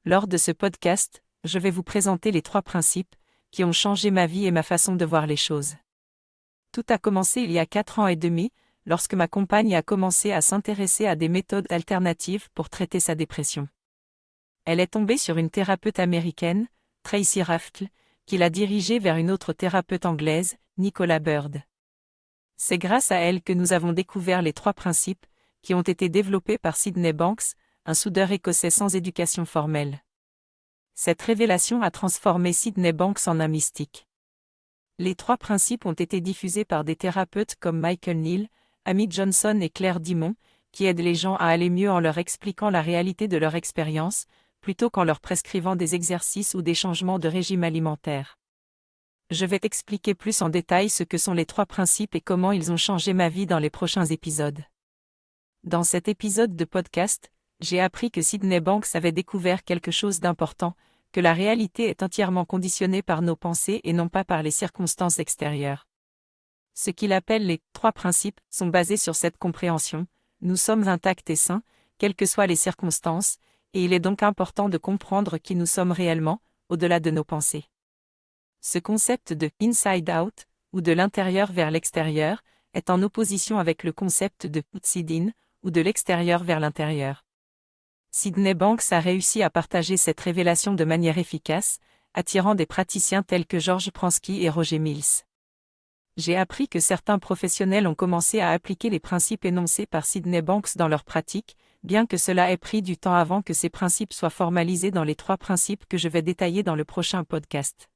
Lors de ce podcast, je vais vous présenter les 3 principes qui ont changé ma vie et ma façon de voir les choses. Tout a commencé il y a 4 ans et demi, lorsque ma compagne a commencé à s'intéresser à des méthodes alternatives pour traiter sa dépression. Elle est tombée sur une thérapeute américaine, Tracy Raftle, qui l'a dirigée vers une autre thérapeute anglaise, Nicola Bird. C'est grâce à elle que nous avons découvert les 3 principes, qui ont été développés par Sydney Banks, un soudeur écossais sans éducation formelle. Cette révélation a transformé Sydney Banks en un mystique. Les 3 principes ont été diffusés par des thérapeutes comme Michael Neal, Amy Johnson et Claire Dimon, qui aident les gens à aller mieux en leur expliquant la réalité de leur expérience, plutôt qu'en leur prescrivant des exercices ou des changements de régime alimentaire. Je vais t'expliquer plus en détail ce que sont les 3 principes et comment ils ont changé ma vie dans les prochains épisodes. Dans cet épisode de podcast, j'ai appris que Sydney Banks avait découvert quelque chose d'important, que la réalité est entièrement conditionnée par nos pensées et non pas par les circonstances extérieures. Ce qu'il appelle les 3 principes sont basés sur cette compréhension: nous sommes intacts et sains, quelles que soient les circonstances, et il est donc important de comprendre qui nous sommes réellement, au-delà de nos pensées. Ce concept de « inside out » ou de l'intérieur vers l'extérieur est en opposition avec le concept de « outside in » ou de l'extérieur vers l'intérieur. Sydney Banks a réussi à partager cette révélation de manière efficace, attirant des praticiens tels que George Pransky et Roger Mills. J'ai appris que certains professionnels ont commencé à appliquer les principes énoncés par Sydney Banks dans leur pratique, bien que cela ait pris du temps avant que ces principes soient formalisés dans les 3 principes que je vais détailler dans le prochain podcast.